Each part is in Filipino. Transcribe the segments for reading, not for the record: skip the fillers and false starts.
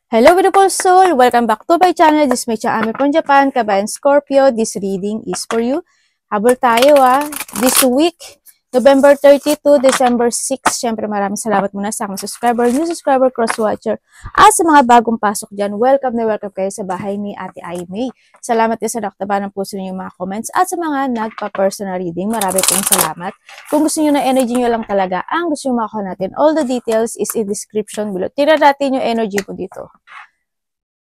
Hello beautiful soul! Welcome back to my channel. This is Mecha Ami from Japan, Kabayan Scorpio. This reading is for you. Habol tayo This week, November 30 to December 6. Siyempre maraming salamat muna sa aking subscriber, new subscriber, cross-watcher. At sa mga bagong pasok dyan, welcome na welcome kayo sa bahay ni Ate Aimee. Salamat din sa naktaba ng puso niyo mga comments. At sa mga nagpa-personal reading, marami pong salamat. Kung gusto niyo na energy niyo lang talaga, ang gusto niyo makuha natin, all the details is in description below. Tira natin yung energy po dito.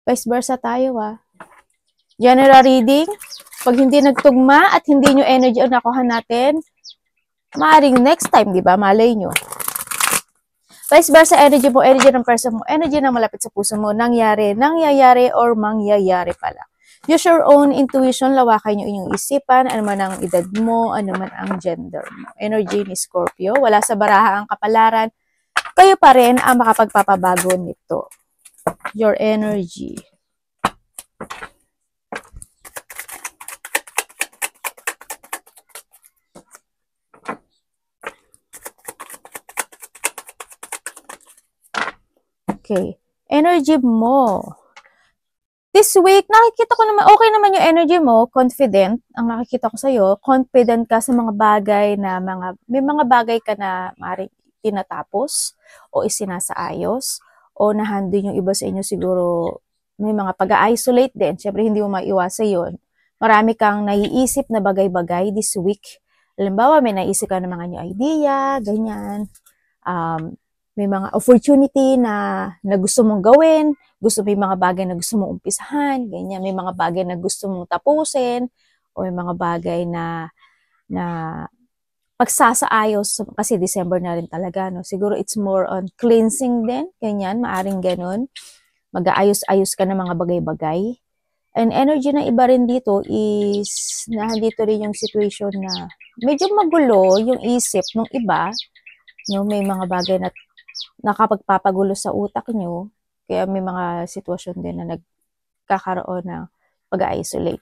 Vice versa tayo General reading, pag hindi nagtugma at hindi nyo energy ang nakuha natin, maaaring next time, di ba? Malay nyo. Vice versa, energy mo, energy ng person mo, energy na malapit sa puso mo, nangyayari, or mangyayari pala. Use your own intuition, lawakan nyo inyong isipan, ano man ang edad mo, ano man ang gender mo. Energy ni Scorpio, wala sa baraha ang kapalaran, kayo pa rin ang makapagpapabago nito. Your energy. Okay. Energy mo. This week, nakikita ko naman, okay naman yung energy mo, confident, ang nakikita ko sa'yo, confident ka sa mga bagay na may mga bagay ka na maaaring tinatapos o isinasaayos o nahandin yung iba sa inyo siguro may mga pag-isolate din. Siyempre, hindi mo maiwasan yun. Marami kang naiisip na bagay-bagay this week. Halimbawa, may naisip ka ng mga new idea, ganyan. May mga opportunity na gusto mong gawin, may mga bagay na gusto mong umpisahan, ganyan. May mga bagay na gusto mong tapusin, o may mga bagay na pagsasaayos, kasi December na rin talaga, no? Siguro it's more on cleansing din, ganyan, maaring ganun. Mag-aayos-ayos ka ng mga bagay-bagay. And energy na iba rin dito is, nandito rin yung situation na medyo magulo yung isip ng iba, no? May mga bagay na nakapagpapagulo sa utak nyo, kaya may mga sitwasyon din na nagkakaroon ng pag-isolate.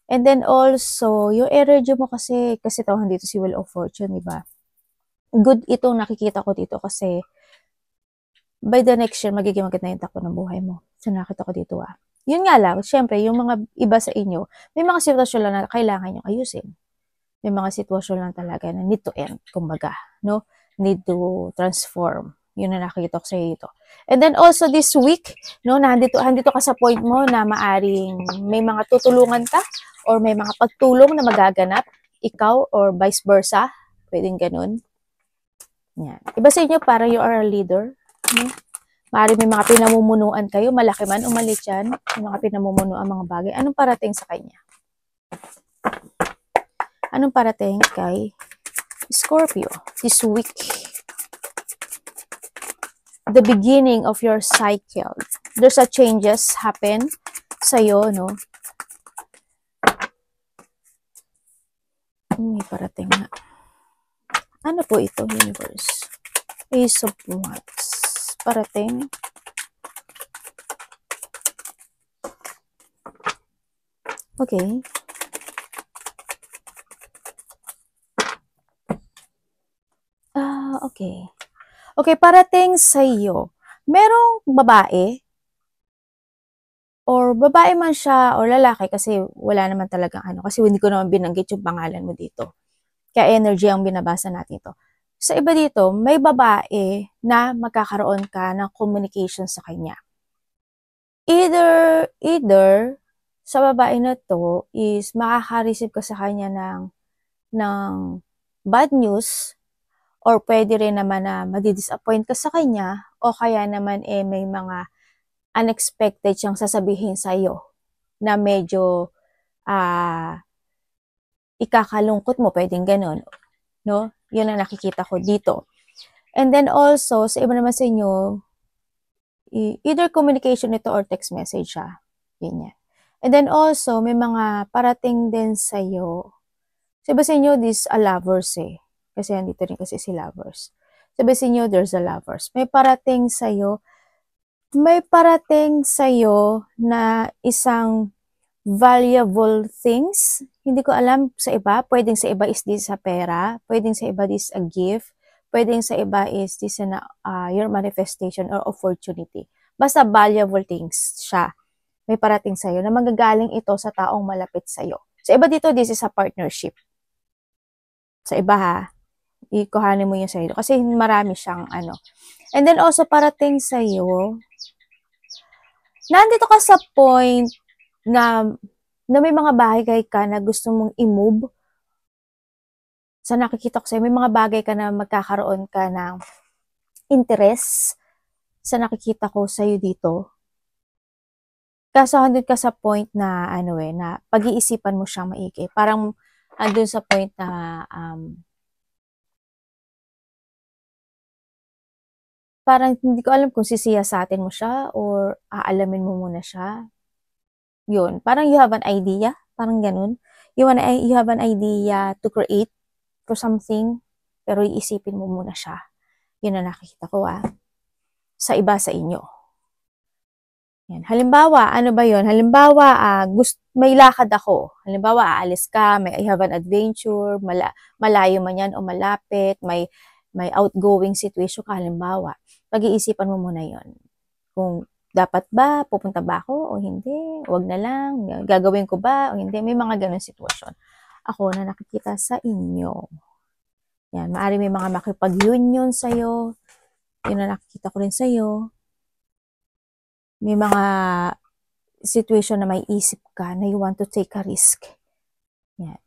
And then also, yung energy mo kasi tawag dito si Wheel of Fortune, diba? Good itong nakikita ko dito kasi by the next year, magiging maganda yung takbo ng buhay mo. So, nakita ko dito Yun nga lang, syempre, yung mga iba sa inyo, may mga sitwasyon lang na kailangan yung ayusin. May mga sitwasyon lang talaga na need to end, kumbaga, no? Need to transform. Yun na nakikita ko sa ito. And then also this week, no, nandito ka sa point mo na maaring may mga tutulungan ka or may mga pagtulong na magaganap, ikaw or vice versa. Pwedeng ganun. Yan. Iba sa inyo, para you are a leader. No? Maaring may mga pinamumunuan kayo, malaki man o maliit yan, may mga pinamumunuan mga bagay. Anong parating sa kanya? Anong parating kay Scorpio this week? The beginning of your cycle. There's a changes happen sa'yo, no? May parating na. Ano po ito, universe? Ace of Wands. Parating. Okay. Okay. Okay, parating sa iyo. Merong babae, or babae man siya, or lalaki, kasi wala naman talagang kasi hindi ko naman binanggit yung pangalan mo dito. Kaya energy ang binabasa natin ito. Sa iba dito, may babae na magkakaroon ka ng communication sa kanya. Either sa babae na to is makaka-receive ka sa kanya ng bad news, or pwede rin naman na madi-disappoint ka sa kanya, o kaya naman may mga unexpected siyang sasabihin sa iyo na medyo ikakalungkot mo, pwedeng ganun, no? Yun ang nakikita ko dito. And then also, sa iba naman sa inyo, either communication ito or text message siya. Ganyan. And then also, may mga parating din sa iyo. Sa iba sa inyo, this a lovers Kasi andito rin kasi si lovers. Sabi sa inyo, there's a lovers. May parating sa'yo na isang valuable things. Hindi ko alam sa iba. Pwedeng sa iba is this sa pera. Pwedeng sa iba this a gift. Pwedeng sa iba is this na your manifestation or opportunity. Basta valuable things siya. May parating sa'yo na magagaling ito sa taong malapit sa'yo. Sa iba dito, this is a partnership. Sa iba ha, ikuhanin mo yun sa'yo. Kasi marami siyang ano. And then also parating sa'yo, nandito ka sa point na may mga bagay ka na gusto mong i-move. Sa nakikita ko sa'yo, may mga bagay ka na magkakaroon ka ng interest sa nakikita ko sa'yo dito. Kaso andun ka sa point na ano na pag-iisipan mo siyang maigi. Parang andun sa point na parang hindi ko alam kung sisiyasatin mo siya or aalamin mo muna siya. Yun, parang you have an idea, parang ganun. You have an idea to create for something, pero iisipin mo muna siya. Yun ang nakikita ko sa iba sa inyo. Yan. Halimbawa, ano ba yun? Halimbawa, may lakad ako. Halimbawa, aalis ka, I have an adventure, malayo man yan o malapit, may outgoing situation ka, halimbawa. Pag-iisipan mo muna yon. Kung dapat ba, pupunta ba ako o hindi, wag na lang, gagawin ko ba o hindi, may mga ganun sitwasyon. Ako na nakikita sa inyo. Yan, maaari may mga makipag-union sa'yo, yun na nakikita ko rin sa'yo. May mga situation na may isip ka na you want to take a risk. Yan.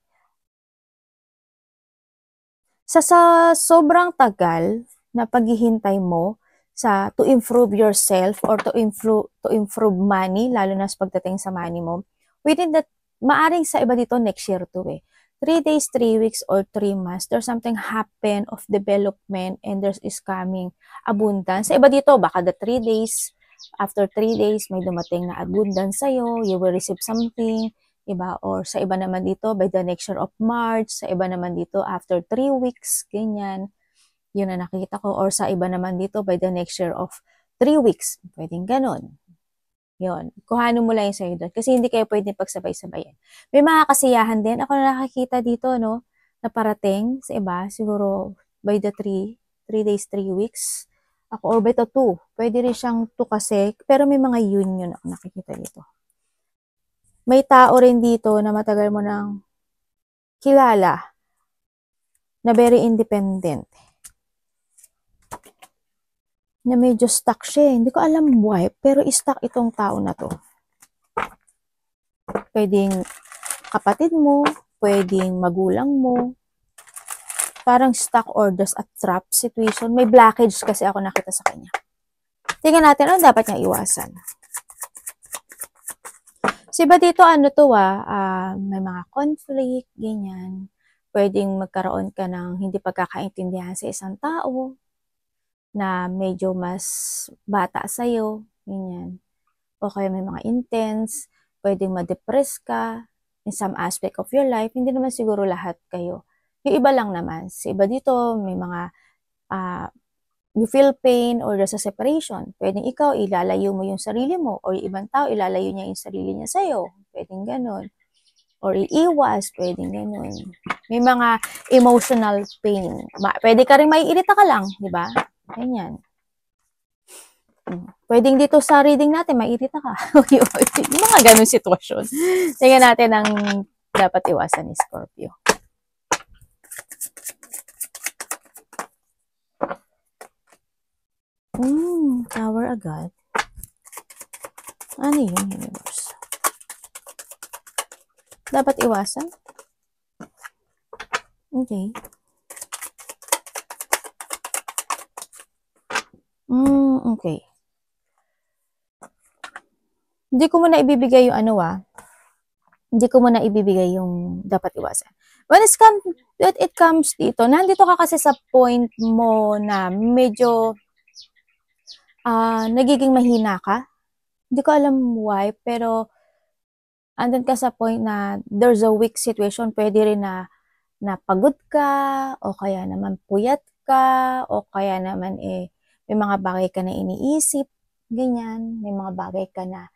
Sa sobrang tagal na paghihintay mo to improve yourself or to improve money, lalo na sa pagdating sa money mo, within that, maaring sa iba dito next year to 3 days, 3 weeks, or 3 months, there's something happen of development and there is coming abundance. Sa iba dito, baka the 3 days, after 3 days, may dumating na abundance sa'yo, you will receive something, diba? Or sa iba naman dito, by the next year of March, sa iba naman dito, after 3 weeks, ganyan. Yun na nakikita ko. Or sa iba naman dito, by the next year of 3 weeks, pwedeng ganon. Yun. Kuhanin mo lang yung sa'yo doon. Kasi hindi kayo pwedeng pagsabay-sabayan. May mga kasiyahan din. Ako na nakikita dito, no, na parating sa iba, siguro by the 3 days, 3 weeks, ako, or by the 2. Pwede rin siyang 2 kasi, pero may mga union ako nakikita dito. May tao rin dito na matagal mo nang kilala, na very independent, na medyo stuck siya. Hindi ko alam why, pero stuck itong tao na to. Pwedeng kapatid mo, pwedeng magulang mo, parang stuck or there's a trap situation. May blockage kasi ako nakita sa kanya. Tingnan natin, ano dapat niya iwasan? So, iba dito, ano to may mga conflict, ganyan. Pwedeng magkaroon ka ng hindi pagkakaintindihan sa isang tao na medyo mas bata sa'yo, ganyan. O kaya may mga intense, pwedeng ma-depress ka in some aspect of your life. Hindi naman siguro lahat kayo. Yung iba lang naman. Sa iba dito, may mga you feel pain or there's a separation. Pwedeng ikaw, ilalayo mo yung sarili mo or yung ibang tao, ilalayo niya yung sarili niya sa'yo. Pwedeng ganun. Or iiwas, pwedeng ganun. May mga emotional pain. Pwede ka rin maiirita ka lang, di ba? Ganyan. Pwedeng dito sa reading natin, maiirita ka. Yung mga ganun sitwasyon. Tingnan natin ang dapat iwasan ni Scorpio. Tower agad. Ano yun, universe? Dapat iwasan? Okay. Okay. Hindi ko muna ibibigay yung Hindi ko muna ibibigay yung dapat iwasan. When it comes dito, nandito ka kasi sa point mo na medyo nagiging mahina ka. Hindi ko alam why, pero andun ka sa point na there's a weak situation. Pwede rin na pagod ka, o kaya naman puyat ka, o kaya naman may mga bagay ka na iniisip, ganyan. May mga bagay ka na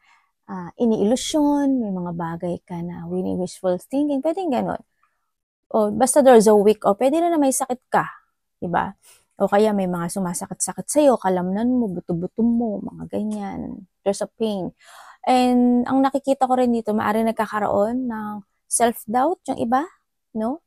iniilusyon, may mga bagay ka na wishful thinking, pwedeng ganon. O basta there's a weak, o pwede na may sakit ka, diba? O kaya may mga sumasakit-sakit sa'yo, kalamnan mo, buto-buto mo, mga ganyan. There's a pain. And ang nakikita ko rin dito, maaaring nagkakaroon ng self-doubt yung iba, no?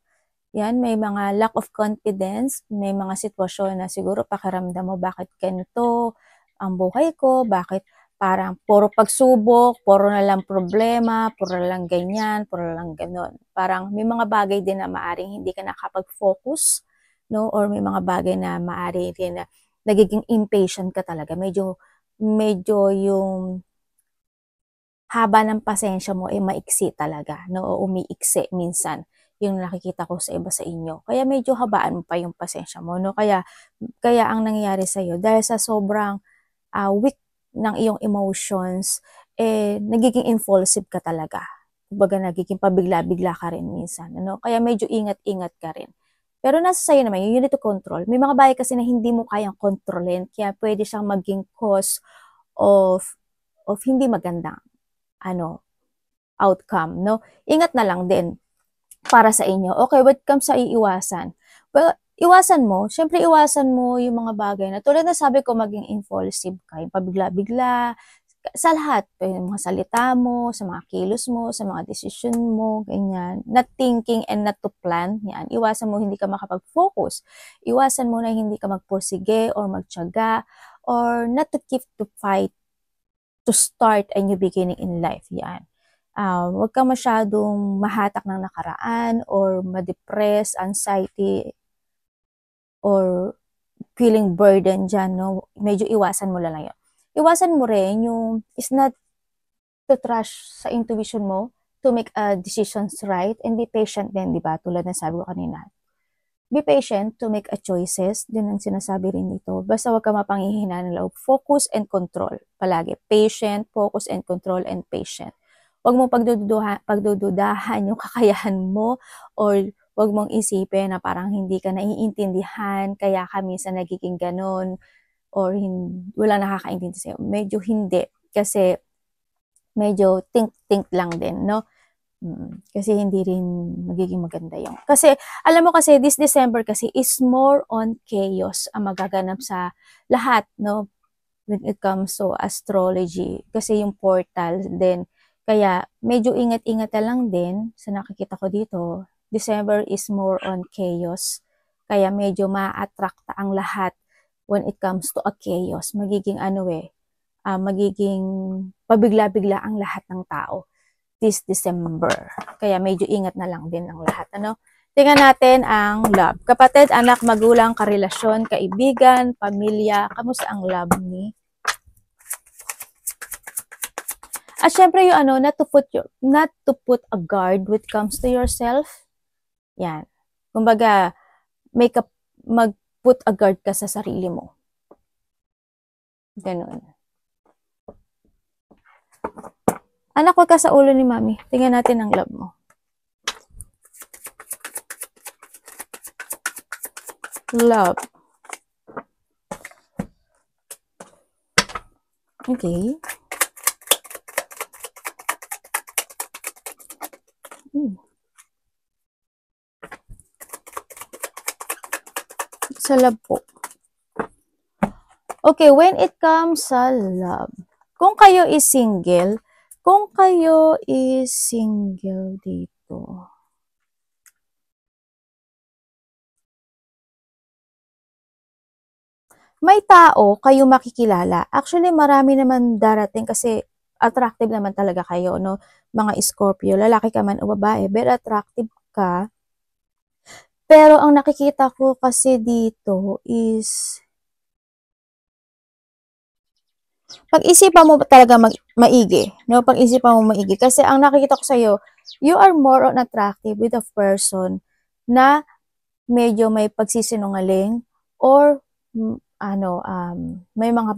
Yan, may mga lack of confidence, may mga sitwasyon na siguro pakiramdam mo, bakit ganito ang buhay ko, bakit parang puro pagsubok, puro na lang problema, puro na lang ganyan, puro na lang ganon. Parang may mga bagay din na maaring hindi ka nakapag-focus, no? Or may mga bagay na maaari rin na nagiging impatient ka talaga. Medyo yung haba ng pasensya mo ay maiksi talaga, no? O umiiksi minsan yung nakikita ko sa iba sa inyo. Kaya medyo habaan mo pa yung pasensya mo, no? Kaya ang nangyayari sa iyo dahil sa sobrang weak ng iyong emotions, nagiging impulsive ka talaga. Kumbaga nagiging pabigla-bigla ka rin minsan, ano? Kaya medyo ingat-ingat ka rin. Pero nasa sa'yo naman, you need to control. May mga bagay kasi na hindi mo kayang kontrolin, kaya pwede siyang maging cause of hindi magandang outcome, no? Ingat na lang din para sa inyo. Okay, when it comes sa iiwasan, well, syempre iwasan mo yung mga bagay na tulad na sabi ko, maging impulsive ka, yung pabigla-bigla, sa lahat, yung mga salita mo, sa mga kilos mo, sa mga decision mo, ganyan. Not thinking and not to plan, yan. Iwasan mo hindi ka makapag-focus. Iwasan mo na hindi ka magpursige or magtiyaga or not to keep to fight to start a new beginning in life, yan. Huwag kang masyadong mahatak ng nakaraan or ma-depress, anxiety, or feeling burden dyan, no? Medyo iwasan mo lang yun. Iwasan mo rin yung is not to trust sa intuition mo to make decisions right and be patient din, di ba? Tulad ng sabi ko kanina. Be patient to make a choices, din ang sinasabi rin dito. Basta huwag ka mapanghihina ng loob. Focus and control. Palagi. Patient, focus and control and patient. Huwag mong pagdududahan yung kakayahan mo or huwag mong isipin na parang hindi ka naiintindihan kaya ka minsan nagiging ganon or wala nakakaintindi sa'yo. Medyo hindi kasi medyo think lang din, no? Kasi hindi rin magiging maganda yung. Kasi alam mo kasi this December kasi is more on chaos ang magaganap sa lahat, no? When it comes to astrology. Kasi yung portal din. Kaya medyo ingat-ingat na lang din sa nakikita ko dito. December is more on chaos. Kaya medyo ma-attract ang lahat when it comes to a chaos. Magiging magiging pabigla-bigla ang lahat ng tao this December. Kaya medyo ingat na lang din ang lahat. Tingnan natin ang love. Kapatid, anak, magulang, karelasyon, kaibigan, pamilya, kamusta ang love ni? At syempre yung not to put a guard when it comes to yourself. Yan. Kumbaga, mag-put a guard ka sa sarili mo. Ganun. Anak, wag ka sa ulo ni mami. Tingnan natin ang love mo. Love. Okay. Sa love po. Okay, when it comes sa love, kung kayo is single dito, may tao kayo makikilala. Actually, marami naman darating kasi attractive naman talaga kayo, no? Mga Scorpio, lalaki ka man o babae, very attractive ka. Pero ang nakikita ko kasi dito is pag-isipan mo talaga maigi, no? Pag-isipan mo maigi kasi ang nakikita ko sa iyo, you are more on attractive with a person na medyo may pagsisinungaling or may mga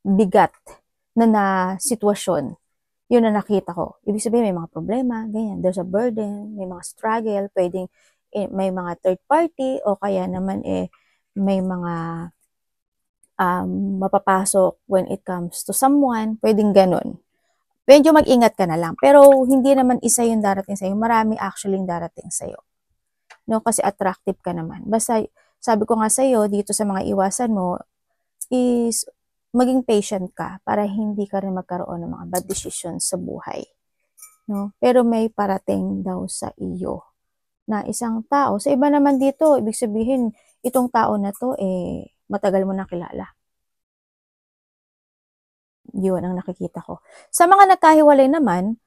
bigat na sitwasyon. Yun na nakita ko. Ibig sabihin may mga problema, ganyan. There's a burden, may mga struggle, pwedeng may mga third party o kaya naman may mga mapapasok when it comes to someone, pwedeng ganun. Medyo mag-ingat ka na lang. Pero hindi naman isa yung darating sa'yo. Marami actually yung darating sa'yo. No? Kasi attractive ka naman. Basta sabi ko nga sa'yo, dito sa mga iwasan mo, is maging patient ka para hindi ka rin magkaroon ng mga bad decisions sa buhay. No? Pero may parating daw sa iyo na isang tao. Sa iba naman dito, ibig sabihin, itong tao na to, matagal mo na kilala. Yun ang nakikita ko. Sa mga nagkahiwalay naman,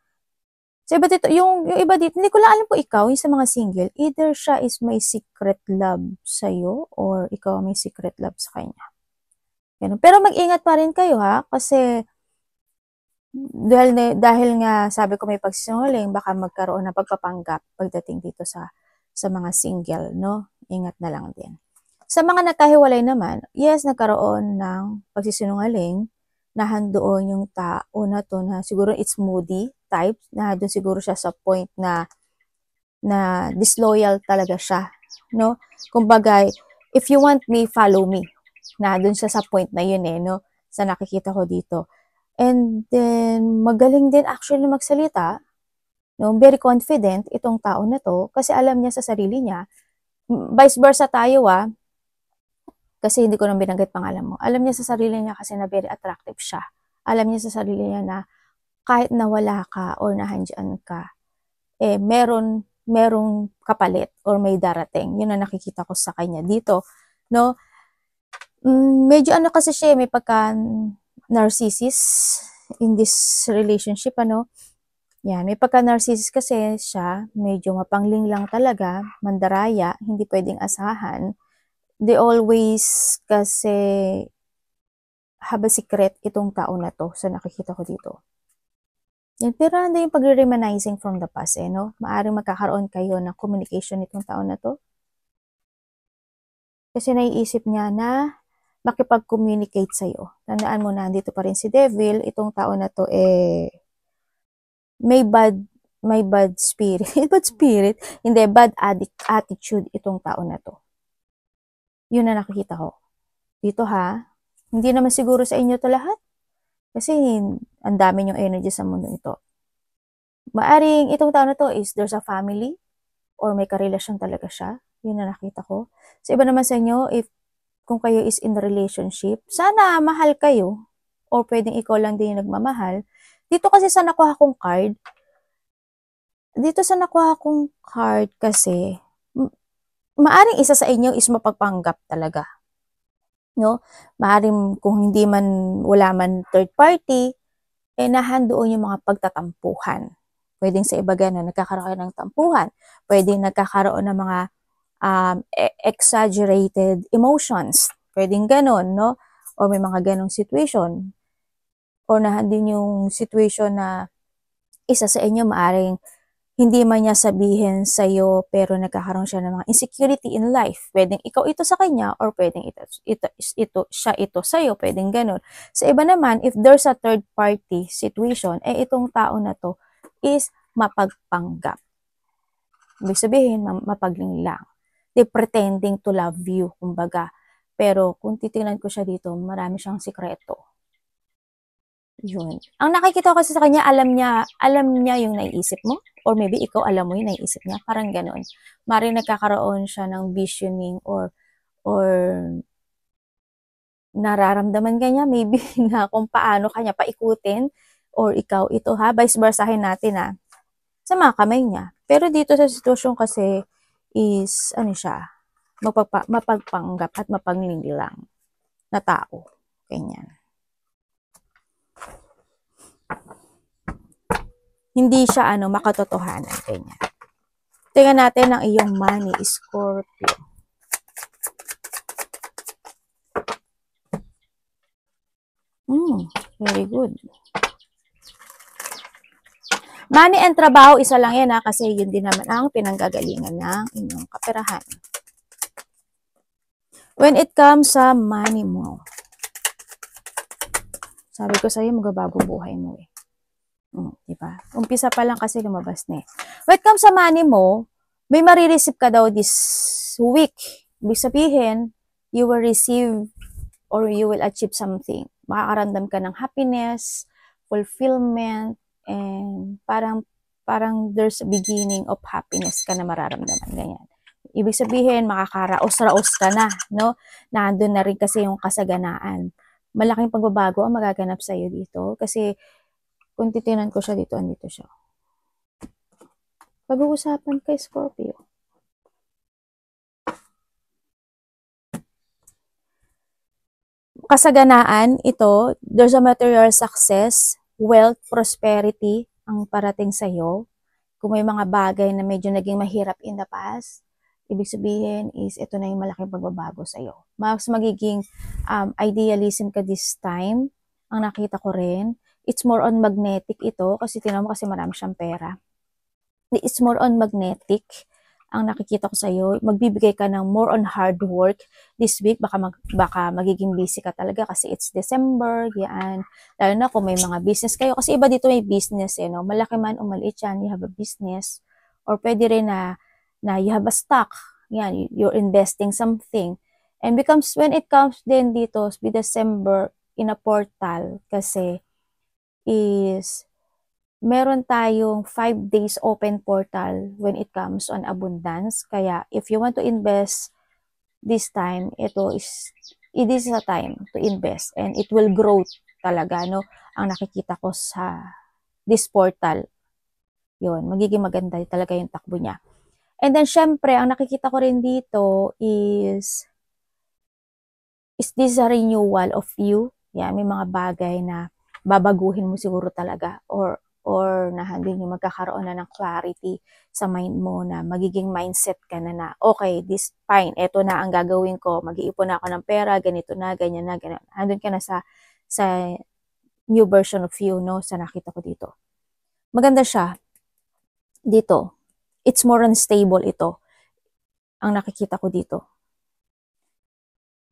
sa iba dito, yung iba dito, hindi ko lang alam po ikaw, yung sa mga single, either siya is may secret love sa'yo or ikaw may secret love sa kanya. Ganun. Pero mag-ingat pa rin kayo ha, kasi dahil nga sabi ko may pagsisinungaling, baka magkaroon ng pagpapanggap pagdating dito sa mga single, no? Ingat na lang din. Sa mga nagkahiwalay naman, yes, nagkaroon ng pagsisinungaling, nahandoon yung tao na to na siguro it's moody type, na doon siguro siya sa point na disloyal talaga siya, no? Kumbaga, if you want me, follow me. Na doon siya sa point na yun no? Sa nakikita ko dito. And then, magaling din actually magsalita, no? Very confident itong tao na to kasi alam niya sa sarili niya. Vice versa tayo kasi hindi ko nang binanggit pangalan mo. Alam niya sa sarili niya kasi na very attractive siya. Alam niya sa sarili niya na kahit nawala ka or nahandyan ka, merong kapalit or may darating. Yun ang nakikita ko sa kanya dito, no? Medyo kasi siya, may pagka narcissist in this relationship, Yan, may pagka-narcissist kasi siya, medyo mapangling lang talaga, mandaraya, hindi pwedeng asahan. They always kasi have a secret itong tao na to sa nakikita ko dito. Yan, pero hindi yung pag-reminiscing from the past, no? Maaring magkakaroon kayo ng communication itong tao na to. Kasi naiisip niya na makipag-communicate sa'yo. Tandaan mo na, dito pa rin si Devil, itong tao na to, may bad spirit. Bad spirit? Hindi, bad attitude itong tao na to. Yun na nakikita ko. Dito hindi naman siguro sa inyo to lahat. Kasi ang dami yung energy sa mundo ito. Maaring itong tao na to is there's a family or may karelasyon talaga siya. Yun na nakita ko. Sa iba naman sa inyo, kung kayo is in a relationship, sana mahal kayo or pwedeng ikaw lang din yung nagmamahal. Dito kasi sa nakuha kong card, kasi maaring isa sa inyo is mapagpanggap talaga. No? Maaring kung hindi man, wala man third party, nahandoon yung mga pagtatampuhan. Pwedeng sa iba gano'n, nagkakaroon ng tampuhan. Pwedeng nagkakaroon ng mga exaggerated emotions. Pwedeng gano'n, no? Or may mga ganong situation. Or nahandin yung situation na isa sa inyo maaring hindi man niya sabihin sa'yo pero nagkakaroon siya ng mga insecurity in life. Pwedeng ikaw ito sa kanya or pwedeng siya ito sa'yo. Pwedeng ganun. Sa iba naman, if there's a third party situation, itong tao na to is mapagpanggap. Ibig sabihin, mapagling lang. They pretending to love you, kumbaga. Pero kung titingnan ko siya dito, marami siyang sikreto. Yun. Ang nakikita ko kasi sa kanya, alam niya yung naiisip mo. Or maybe ikaw alam mo yung naiisip niya. Parang ganun. Maring nagkakaroon siya ng visioning or nararamdaman kanya maybe na kung paano kanya paikutin or ikaw ito vice versahin natin sa mga kamay niya. Pero dito sa sitwasyon kasi is siya, mapagpanggap at mapanglinglang na tao. Ganyan. Hindi siya makatotohanan. Ganyan. Tingnan natin ang iyong money, Scorpio. Very good. Money and trabaho, isa lang yan kasi yun din naman ang pinanggagalingan ng inyong kaperahan. When it comes sa money mo, sabi ko sa'yo, magbabago buhay mo diba? Umpisa pa lang kasi lumabas na When it comes sa money mo, may marireceive ka daw this week. Ibig sabihin, you will receive or you will achieve something. Makakaramdam ka ng happiness, fulfillment, and parang there's a beginning of happiness ka na mararamdaman. Ganyan. Ibig sabihin, makakaraos-raos ka na, no? Nandun na rin kasi yung kasaganaan. Malaking pagbabago ang magaganap sa'yo dito. Kasi, kung titinan ko siya dito, andito siya. Pag-uusapan kay Scorpio. Kasaganaan, ito, there's a material success, wealth, prosperity ang parating sa'yo. Kung may mga bagay na medyo naging mahirap in the past, ibig sabihin is ito na yung malaking pagbabago sa'yo. Mas magiging idealism ka this time. Ang nakita ko rin, it's more on magnetic ito kasi tinan mo kasi marami siyang pera. It's more on magnetic ang nakikita ko sa'yo. Magbibigay ka ng more on hard work this week. Baka magiging busy ka talaga kasi it's December, yan. Lalo na kung may mga business kayo. Kasi iba dito may business, no? Malaki man o maliit yan, you have a business. Or pwede rin na you have a stock. Yan, you're investing something. And when it comes din dito with December in a portal, kasi is meron tayong 5 days open portal when it comes on abundance. Kaya, if you want to invest this time, it is a time to invest and it will grow talaga, no? Ang nakikita ko sa this portal. Yun, magiging maganda talaga yung takbo niya. And then, syempre, ang nakikita ko rin dito is this a renewal of you? Yeah, may mga bagay na babaguhin mo siguro talaga or nahandin yung magkakaroon na ng clarity sa mind mo na magiging mindset ka na okay, this fine, eto na ang gagawin ko, mag-iipon na ako ng pera, ganito na, ganyan na, ganyan. Handun ka na sa new version of you, no, sa nakita ko dito. Maganda siya dito. It's more unstable ito. Ang nakikita ko dito.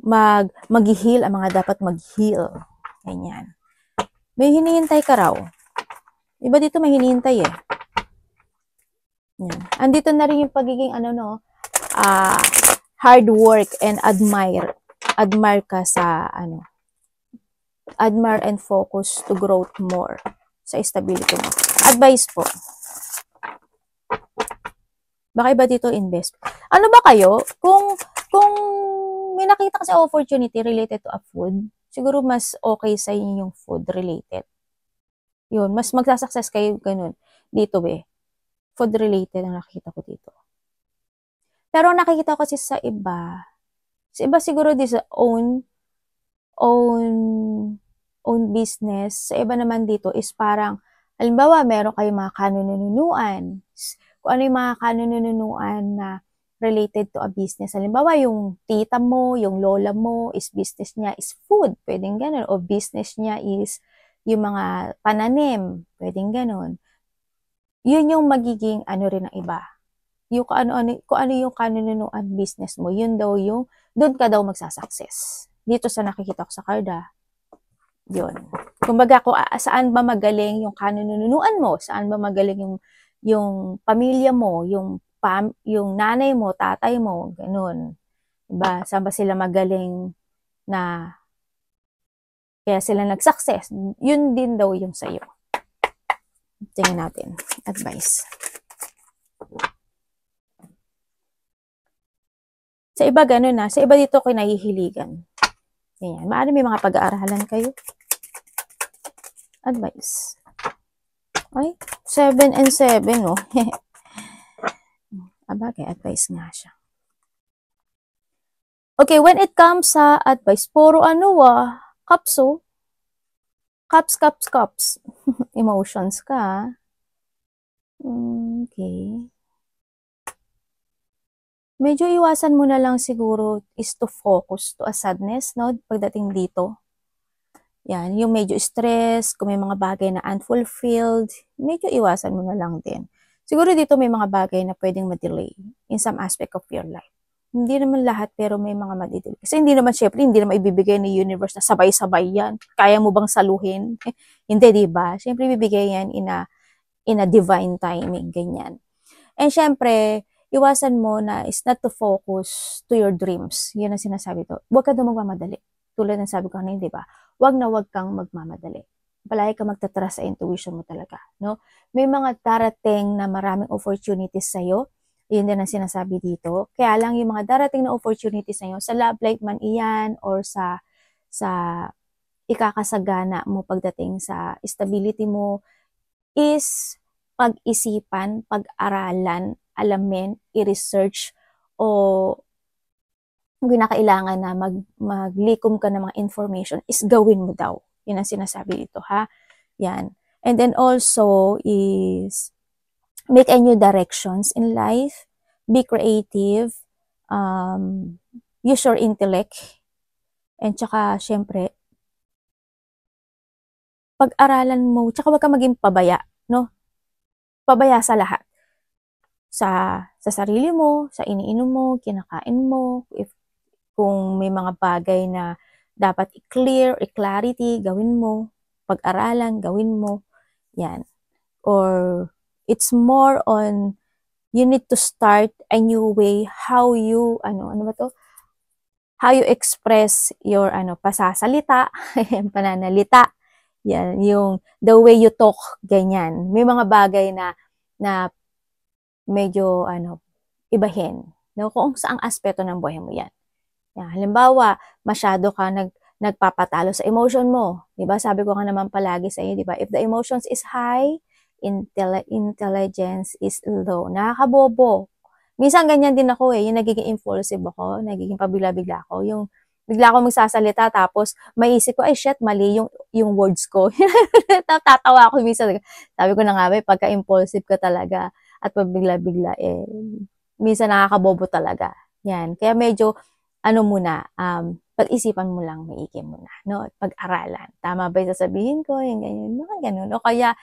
Mag-heal ang mga dapat mag-heal. Ganyan. May hinihintay ka raw. Iba dito may hinihintay eh. Yan. Andito na rin yung pagiging hard work and admire ka sa admire and focus to growth more sa stability mo. Advice po. Baka iba dito invest. Ano ba kayo? Kung may nakita kasi opportunity related to a food, siguro mas okay sa inyo yung food related. Yun, mas magsasucess kayo ganun. Dito food related ang nakikita ko dito. Pero nakikita ko kasi sa iba siguro this own business. Sa iba naman dito is parang, halimbawa, meron kayong mga kanununuan. Kung ano yung mga kanununuan na related to a business. Halimbawa, yung tita mo, yung lola mo, is business niya is food. Pwedeng ganun. O business niya is yung mga pananim. Pwedeng ganun. Yun yung magiging rin ng iba. Yung kung ano yung kanununuan business mo, yun daw yung, doon ka daw magsasucess. Dito sa nakikita ko sa karda. Yun. Kumbaga, saan ba magaling yung kanununuan mo? Saan ba magaling yung pamilya mo, yung nanay mo, tatay mo, ganun. Diba? Saan ba sila magaling na kaya sila nag-success? Yun din daw yung sa'yo. Tingnan natin. Advice. Sa iba ganun na. Sa iba dito ko nahihiligan. Ganyan. Maaaring may mga pag-aaralan kayo. Advice. Ay, 7 and 7, oh. Abagay, advice nga siya. Okay, when it comes sa advice, puro cups, oh. Cups. Emotions ka. Okay. Medyo iwasan mo na lang siguro is to focus to a sadness, no? Pagdating dito. Yan, yung medyo stress, kung may mga bagay na unfulfilled, medyo iwasan mo na lang din. Siguro dito may mga bagay na pwedeng ma-delay in some aspect of your life. Hindi naman lahat, pero may mga ma-delay. Kasi hindi naman ibibigay ni universe na sabay-sabay yan. Kaya mo bang saluhin? Hindi, diba? Siyempre, ibibigay yan in a divine timing, ganyan. And syempre, iwasan mo na is not to focus to your dreams. Yun ang sinasabi to. Huwag ka daw magmamadali. Tulad ng sabi ko kanina, di ba? Huwag kang magmamadali. Palagi ka magtatrust sa intuition mo talaga, no? May mga darating na maraming opportunities sa'yo. Yun din ang sinasabi dito. Kaya lang yung mga darating na opportunities na yun, sa love life man iyan or sa ikakasagana mo pagdating sa stability mo, is pag-isipan, pag-aralan, alamin, i-research, o kung kinakailangan na maglikom ka ng mga information, is gawin mo daw. Yun ang sinasabi dito, ha? Yan. And then also is make a new directions in life, be creative, use your intellect, and tsaka syempre, pag-aralan mo, tsaka wag ka maging pabaya, no? Pabaya sa lahat. Sa sarili mo, sa iniinom mo, kinakain mo, kung may mga bagay na dapat i-clear, i-clarity, gawin mo. Pag-aralan, gawin mo. Yan. Or it's more on you need to start a new way how you, ano ba to? How you express your, pasasalita, pananalita. Yan, yung the way you talk, ganyan. May mga bagay na medyo, ibahin. No? Kung saang aspeto ng buhay mo yan. Yan. Halimbawa, masyado ka nagpapatalo sa emotion mo. Diba? Sabi ko nga naman palagi sa iyo, diba? If the emotions is high, intelligence is low. Nakakabobo. Minsan ganyan din ako yung nagiging impulsive ako, nagiging pabigla-bigla ako. Yung bigla ako magsasalita tapos maisip ko, ay shit, mali yung words ko. Tatawa ako minsan. Sabi ko na nga pagka-impulsive ka talaga at pabigla-bigla, minsan nakakabobo talaga. Yan. Kaya medyo, muna, pag-isipan mo lang, maigi muna, no? Pag-aralan. Tama ba yung sasabihin ko? Yung ganyan, mga ganun. O kaya,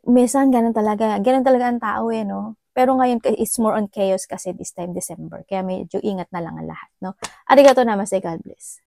minsan ganun talaga ang tao no? Pero ngayon, it's more on chaos kasi this time, December. Kaya medyo ingat na lang ang lahat, no? Arigato namaste, God bless.